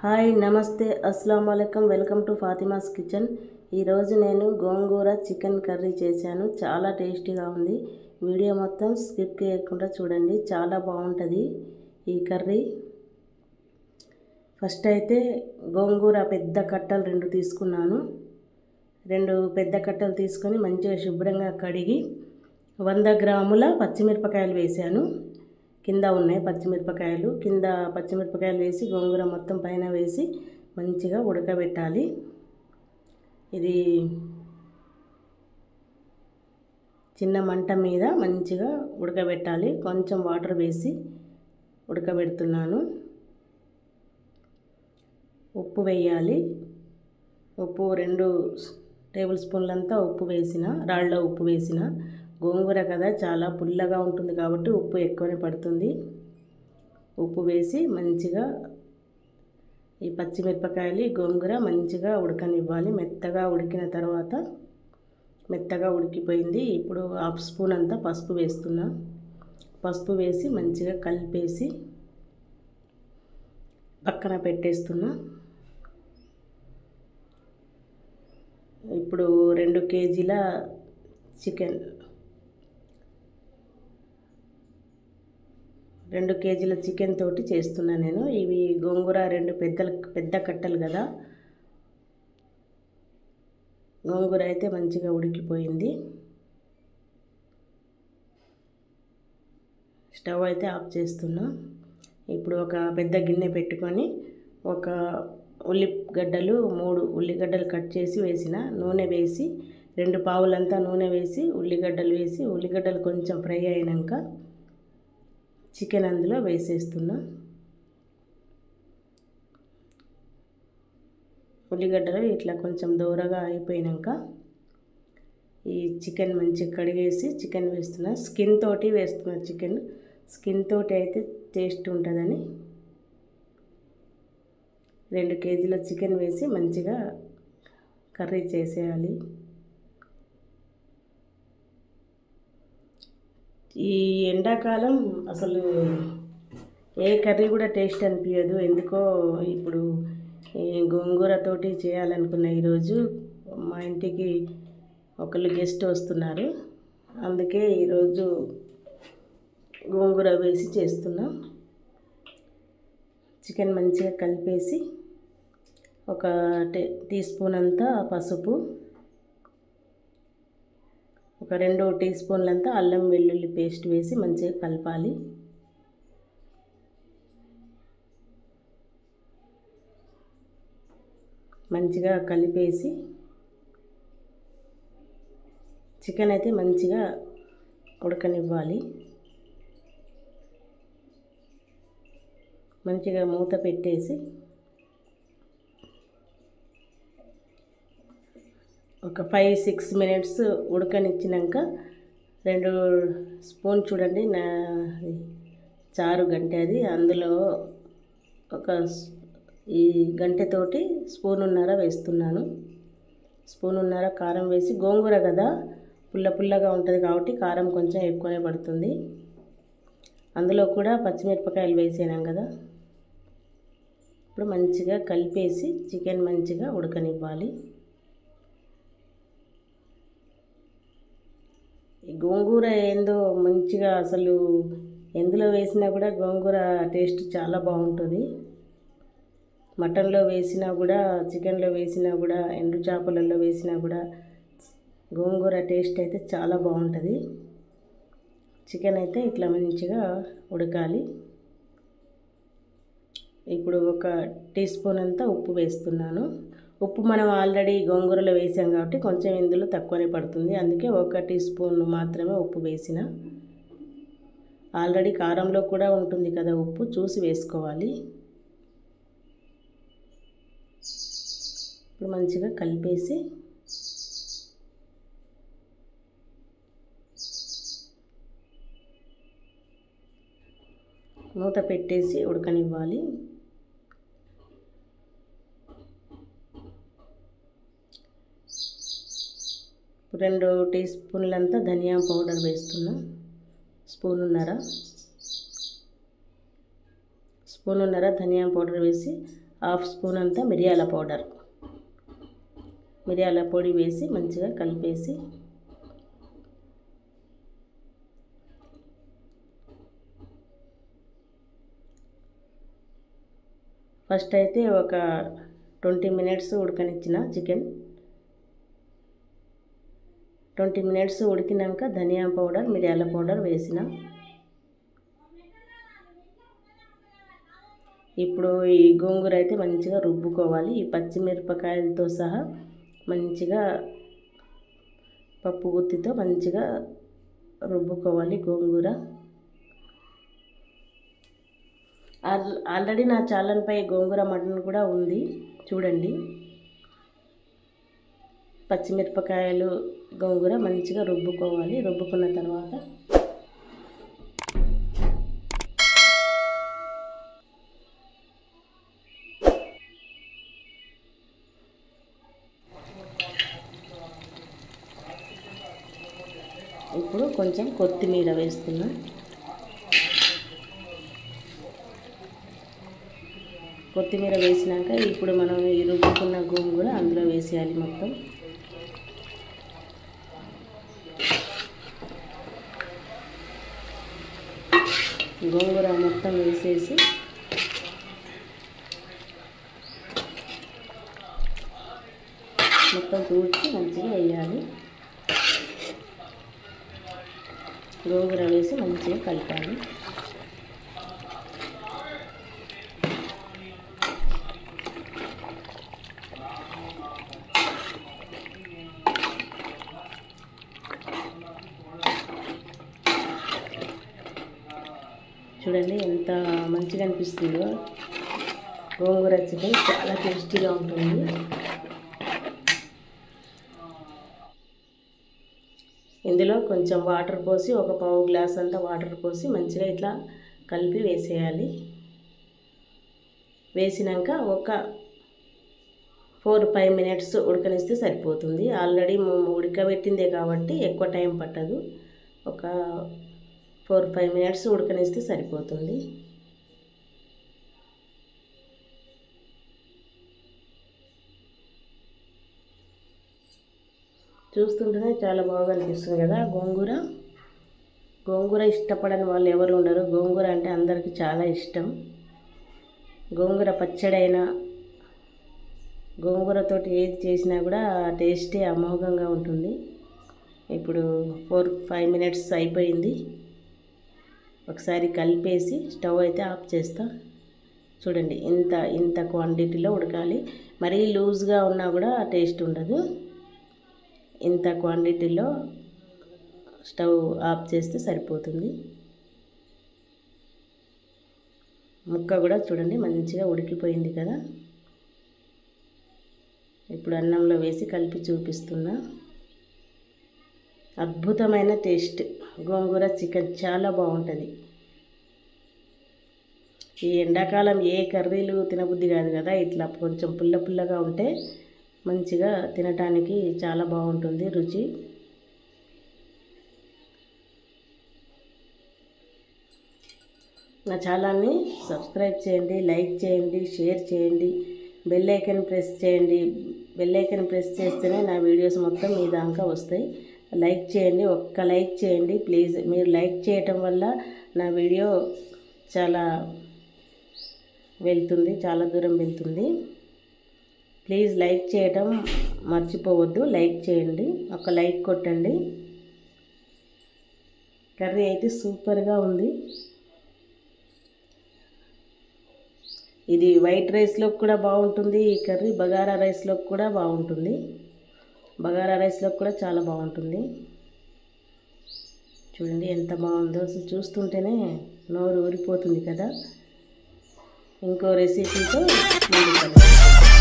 Hi నమస్తే అస్సలాము అలైకుం welcome to Fatima's kitchen. ఈరోజు నేను గోంగూర చికెన్ కర్రీ చేశాను. చాలా టేస్టీగా ఉంది. వీడియో మొత్తం స్కిప్ చేయకుండా చూడండి, చాలా బాగుంటుంది ఈ కర్రీ. ఫస్ట్ అయితే గోంగూర పెద్ద కట్టలు 2 తీసుకున్నాను. 2 పెద్ద కట్టలు తీసుకొని మంచిగా శుభ్రంగా కడిగి 100 గ్రాముల పచ్చిమిరపకాయలు వేసాను. కింద ఉన్నాయి పచ్చిమిరపకాయలు. కింద పచ్చిమిరపకాయలు వేసి గోంగూర మొత్తం పైన వేసి మంచిగా ఉడకబెట్టాలి. ఇది చిన్న మంట మీద మంచిగా ఉడకబెట్టాలి. కొంచెం వాటర్ వేసి ఉడకబెడుతున్నాను. ఉప్పు వేయాలి. ఉప్పు 2 టేబుల్ స్పూన్లంతా ఉప్పు వేసిన, రాళ్ళ ఉప్పు వేసిన. గోంగూర కదా చాలా పుల్లగా ఉంటుంది కాబట్టి ఉప్పు ఎక్కువనే పడుతుంది. ఉప్పు వేసి మంచిగా ఈ పచ్చిమిరపకాయలు గోంగూర మంచిగా ఉడకనివ్వాలి. మెత్తగా ఉడికిన తర్వాత మెత్తగా ఉడికిపోయింది. ఇప్పుడు 1/2 స్పూన్ అంతా పసుపు వేస్తున్నా. పసుపు వేసి మంచిగా కలిపేసి పక్కన పెట్టేస్తున్నా. ఇప్పుడు 2 కేజీల చికెన్ 2 కేజీల చికెన్ తోటి చేస్తున్నా నేను. ఇవి గోంగూర 2 పెద్ద కట్టలు కదా. గోంగూర అయితే మంచిగా ఉడికిపోయింది. స్టవ్ అయితే ఆఫ్ చేస్తున్నా. ఇప్పుడు ఒక పెద్ద గిన్నె పెట్టుకొని ఒక ఉల్లిగడ్డలు 3 ఉల్లిగడ్డలు కట్ చేసి వేసిన, నూనె వేసి 2 పావులంతా నూనె వేసి ఉల్లిగడ్డలు వేసి ఉల్లిగడ్డలు కొంచెం ఫ్రై అయినాక చికెన్ అందులో వేసేస్తున్నా. ఉల్లిగడ్డలు ఇట్లా కొంచెం దూరగా అయిపోయినాక ఈ చికెన్ మంచిగా కడిగేసి చికెన్ వేస్తున్నా. స్కిన్ తోటి వేస్తున్నా. స్కిన్ తోటి అయితే టేస్ట్ ఉంటుందని 2 కేజీల చికెన్ వేసి మంచిగా కర్రీ చేసేయాలి. ఈ ఎండాకాలం అసలు ఏ కర్రీ కూడా టేస్ట్ అనిపించదు ఎందుకో. ఇప్పుడు గోంగూరతోటి చేయాలనుకున్న ఈరోజు మా ఇంటికి ఒకళ్ళు గెస్ట్ వస్తున్నారు. అందుకే ఈరోజు గోంగూర వేసి చేస్తున్నా. చికెన్ మంచిగా కలిపేసి ఒక టీ స్పూన్ అంతా పసుపు, ఒక 2 టీ స్పూన్లంతా అల్లం వెల్లుల్లి పేస్ట్ వేసి మంచిగా కలపాలి. మంచిగా కలిపేసి చికెన్ అయితే మంచిగా ఉడకనివ్వాలి. మంచిగా మూత పెట్టేసి ఒక 5-6 మినిట్స్ ఉడకనిచ్చినాక 2 స్పూన్ చూడండి నా చారు గంటె అది, అందులో ఒక ఈ గంటెతోటి 1.5 స్పూన్ వేస్తున్నాను. 1.5 స్పూన్ కారం వేసి, గోంగూర కదా పుల్లగా ఉంటుంది కాబట్టి కారం కొంచెం ఎక్కువనే పడుతుంది. అందులో కూడా పచ్చిమిరపకాయలు వేసాను కదా. ఇప్పుడు మంచిగా కలిపేసి చికెన్ మంచిగా ఉడకనివ్వాలి. గోంగూర ఏందో మంచిగా అసలు ఎందులో వేసినా కూడా గోంగూర టేస్ట్ చాలా బాగుంటుంది. మటన్లో వేసినా కూడా, చికెన్లో వేసినా కూడా, ఎండు చేపలలో వేసినా కూడా గోంగూర టేస్ట్ అయితే చాలా బాగుంటుంది. చికెన్ అయితే ఇట్లా మంచిగా ఉడకాలి. ఇప్పుడు ఒక టీ స్పూన్ అంతా ఉప్పు వేస్తున్నాను. ఉప్పు మనం ఆల్రెడీ గోంగూరలో వేసాం కాబట్టి కొంచెం ఇందులో తక్కువనే పడుతుంది. అందుకే 1 టీ స్పూన్ మాత్రమే ఉప్పు వేసిన. ఆల్రెడీ కారంలో కూడా ఉంటుంది కదా ఉప్పు, చూసి వేసుకోవాలి. ఇప్పుడు మంచిగా కలిపేసి మూత పెట్టేసి ఉడకనివ్వాలి. రెండు టీ స్పూన్లంతా ధనియా పౌడర్ వేస్తున్నా. స్పూనున్నర ధనియా పౌడర్ వేసి హాఫ్ స్పూన్ అంతా మిరియాల పౌడర్, మిరియాల పొడి వేసి మంచిగా కలిపేసి ఫస్ట్ అయితే ఒక 20 మినిట్స్ ఉడకనిచ్చిన చికెన్. 20 మినిట్స్ ఉడికినాక ధనియా పౌడర్, మిరియాల పౌడర్ వేసిన. ఇప్పుడు ఈ గోంగూర అయితే మంచిగా రుబ్బుకోవాలి. ఈ పచ్చిమిరపకాయలతో సహా మంచిగా పప్పు గుత్తితో మంచిగా రుబ్బుకోవాలి గోంగూర. ఆల్రెడీ నా ఛానల్పై గోంగూర మటన్ కూడా ఉంది, చూడండి. పచ్చిమిరపకాయలు గోంగూర మంచిగా రుబ్బుకోవాలి. రుబ్బుకున్న తర్వాత ఇప్పుడు కొంచెం కొత్తిమీర వేస్తున్నా. కొత్తిమీర వేసినాక ఇప్పుడు మనం ఈ రుబ్బుకున్న గోంగూర అందులో వేసేయాలి. మొత్తం గోంగూర మొత్తం వేసేసి మొత్తం తూడ్చి మంచిగా వేయాలి. గోంగూర వేసి మంచిగా కలపాలి. చూడండి ఎంత మంచిగా అనిపిస్తుందో. గోంగూర చికెన్ చాలా టేస్టీగా ఉంటుంది. ఇందులో కొంచెం వాటర్ పోసి ఒక పావు గ్లాస్ అంతా వాటర్ పోసి మంచిగా ఇట్లా కలిపి వేసేయాలి. వేసినాక ఒక 4-5 మినిట్స్ ఉడకనిస్తే సరిపోతుంది. ఆల్రెడీ ఉడకబెట్టిందే కాబట్టి ఎక్కువ టైం పట్టదు. ఒక 4-5 మినిట్స్ ఉడకనిస్తే సరిపోతుంది. చూస్తుంటేనే చాలా బాగా అనిపిస్తుంది కదా గోంగూర. గోంగూర ఇష్టపడని వాళ్ళు ఎవరు ఉండరు. గోంగూర అంటే అందరికీ చాలా ఇష్టం. గోంగూర పచ్చడి అయినా గోంగూరతోటి ఏది చేసినా కూడా టేస్టే అమోఘంగా ఉంటుంది. ఇప్పుడు 4-5 మినిట్స్ అయిపోయింది. ఒకసారి కలిపేసి స్టవ్ అయితే ఆఫ్ చేస్తా. చూడండి ఇంత క్వాంటిటీలో ఉడకాలి. మరీ లూజ్గా ఉన్నా కూడా టేస్ట్ ఉండదు. ఇంత క్వాంటిటీలో స్టవ్ ఆఫ్ చేస్తే సరిపోతుంది. ముక్క కూడా చూడండి మంచిగా ఉడికిపోయింది కదా. ఇప్పుడు అన్నంలో వేసి కలిపి చూపిస్తున్నా. అద్భుతమైన టేస్ట్ గోంగూర చికెన్ చాలా బాగుంటుంది. ఈ ఎండాకాలం ఏ కర్రీలు తినబుద్ధి కాదు కదా, ఇట్లా కొంచెం పుల్ల పుల్లగా ఉంటే మంచిగా తినటానికి చాలా బాగుంటుంది రుచి. నా ఛానల్ని సబ్స్క్రైబ్ చేయండి, లైక్ చేయండి, షేర్ చేయండి, బెల్ ఐకాన్ ప్రెస్ చేయండి. బెల్ ఐకాన్ ప్రెస్ చేస్తేనే నా వీడియోస్ మొత్తం మీ దాకా వస్తాయి. లైక్ చేయండి, ఒక్క లైక్ చేయండి ప్లీజ్. మీరు లైక్ చేయటం వల్ల నా వీడియో చాలా వెళ్తుంది, చాలా దూరం వెళ్తుంది. ప్లీజ్ లైక్ చేయటం మర్చిపోవద్దు. లైక్ చేయండి, ఒక లైక్ కొట్టండి. కర్రీ అయితే సూపర్గా ఉంది. ఇది వైట్ రైస్లోకి కూడా బాగుంటుంది. ఈ కర్రీ బగారా రైస్లోకి కూడా బాగుంటుంది. బగారా రైస్లోకి కూడా చాలా బాగుంటుంది. చూడండి ఎంత బాగుందో, అసలు చూస్తుంటేనే నోరు ఊరిపోతుంది కదా. ఇంకో రెసిపీతో ముందుకు